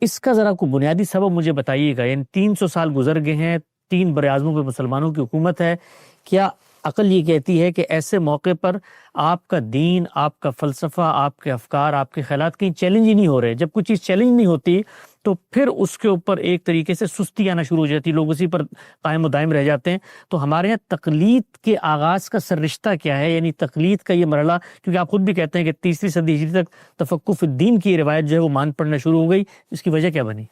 اس کا ذرا کوئی بنیادی سبب مجھے بتائیے گا. یعنی 300 سال گزر گئے ہیں، 3 براعظموں پہ مسلمانوں کی حکومت ہے. کیا عقل یہ کہتی ہے کہ ایسے موقع پر آپ کا دین، آپ کا فلسفہ، آپ کے افکار، آپ کے خیالات کہیں چیلنج ہی نہیں ہو رہے؟ جب کوئی چیز چیلنج نہیں ہوتی تو پھر اس کے اوپر ایک طریقے سے سستی آنا شروع ہو جاتی، لوگ اسی پر قائم و دائم رہ جاتے ہیں. تو ہمارے یہاں تقلید کے آغاز کا سررشتہ کیا ہے؟ یعنی تقلید کا یہ مرحلہ، کیونکہ آپ خود بھی کہتے ہیں کہ 3 صدی ہجری تک تفقہ فی الدین کی روایت جو ہے وہ مان پڑنا شروع ہو گئی، اس کی وجہ کیا بنی؟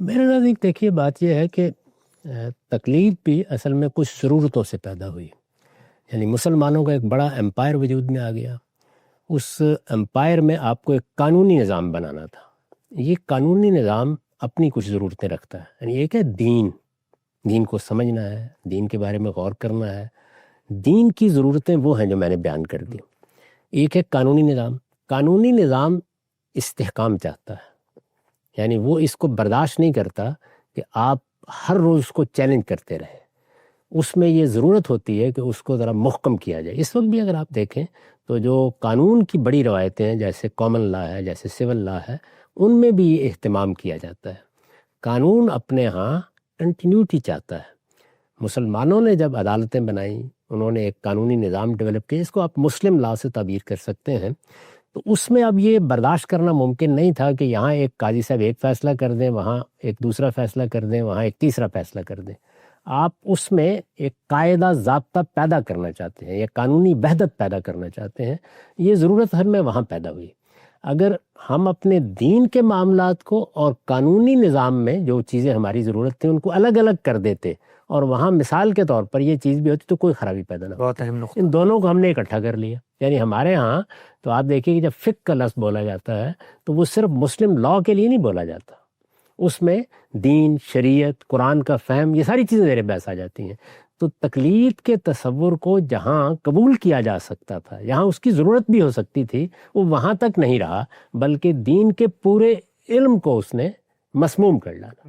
میرے نزدیک دیکھیے بات یہ ہے کہ تقلید بھی اصل میں کچھ ضرورتوں سے پیدا ہوئی. یعنی مسلمانوں کا ایک بڑا امپائر وجود میں آ گیا. اس امپائر میں آپ کو ایک قانونی نظام بنانا تھا. یہ قانونی نظام اپنی کچھ ضرورتیں رکھتا ہے. یعنی ایک ہے دین کو سمجھنا ہے، دین کے بارے میں غور کرنا ہے. دین کی ضرورتیں وہ ہیں جو میں نے بیان کر دی. ایک ہے قانونی نظام استحکام چاہتا ہے. یعنی وہ اس کو برداشت نہیں کرتا کہ آپ ہر روز اس کو چیلنج کرتے رہے. اس میں یہ ضرورت ہوتی ہے کہ اس کو ذرا محکم کیا جائے. اس وقت بھی اگر آپ دیکھیں تو جو قانون کی بڑی روایتیں ہیں، جیسے کامن لا ہے، جیسے سول لا ہے، ان میں بھی یہ اہتمام کیا جاتا ہے. قانون اپنے ہاں کنٹینیوٹی چاہتا ہے. مسلمانوں نے جب عدالتیں بنائیں، انہوں نے ایک قانونی نظام ڈیولپ کیا، اس کو آپ مسلم لا سے تعبیر کر سکتے ہیں. تو اس میں اب یہ برداشت کرنا ممکن نہیں تھا کہ یہاں ایک قاضی صاحب ایک فیصلہ کر دیں، وہاں ایک دوسرا فیصلہ کر دیں، وہاں ایک تیسرا فیصلہ کر دیں. آپ اس میں ایک قاعدہ ضابطہ پیدا کرنا چاہتے ہیں، یا قانونی وحدت پیدا کرنا چاہتے ہیں. یہ ضرورت ہر میں وہاں پیدا ہوئی. اگر ہم اپنے دین کے معاملات کو اور قانونی نظام میں جو چیزیں ہماری ضرورت تھیں ان کو الگ الگ کر دیتے اور وہاں مثال کے طور پر یہ چیز بھی ہوتی تو کوئی خرابی پیدا نہ ہوتی. ان دونوں کو ہم نے اکٹھا کر لیا. یعنی ہمارے ہاں تو آپ دیکھیں کہ جب فقہ کا لفظ بولا جاتا ہے تو وہ صرف مسلم لا کے لیے نہیں بولا جاتا. اس میں دین، شریعت، قرآن کا فہم، یہ ساری چیزیں زیر بحث آ جاتی ہیں. تو تقلید کے تصور کو جہاں قبول کیا جا سکتا تھا، یہاں اس کی ضرورت بھی ہو سکتی تھی، وہ وہاں تک نہیں رہا، بلکہ دین کے پورے علم کو اس نے مسموم کر ڈالا.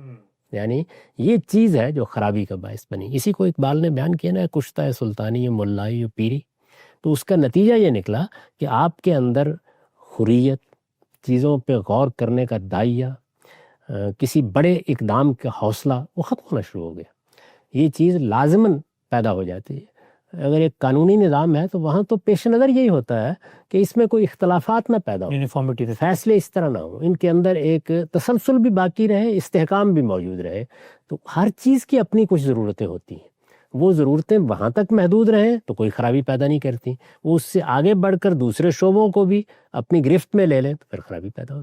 یعنی یہ چیز ہے جو خرابی کا باعث بنی. اسی کو اقبال نے بیان کیا نا، کشتہ ہے سلطانی ملائی و پیری. تو اس کا نتیجہ یہ نکلا کہ آپ کے اندر حریت، چیزوں پہ غور کرنے کا داعیہ، کسی بڑے اقدام کا حوصلہ وہ ختم ہونا شروع ہو گیا. یہ چیز لازماً پیدا ہو جاتی ہے. اگر ایک قانونی نظام ہے تو وہاں تو پیش نظر یہی ہوتا ہے کہ اس میں کوئی اختلافات نہ پیدا ہو، یونیفارمٹی، فیصلے اس طرح نہ ہوں، ان کے اندر ایک تسلسل بھی باقی رہے، استحکام بھی موجود رہے. تو ہر چیز کی اپنی کچھ ضرورتیں ہوتی ہیں. وہ ضرورتیں وہاں تک محدود رہیں تو کوئی خرابی پیدا نہیں کرتی. وہ اس سے آگے بڑھ کر دوسرے شعبوں کو بھی اپنی گرفت میں لے لیں تو پھر خرابی پیدا ہوتی.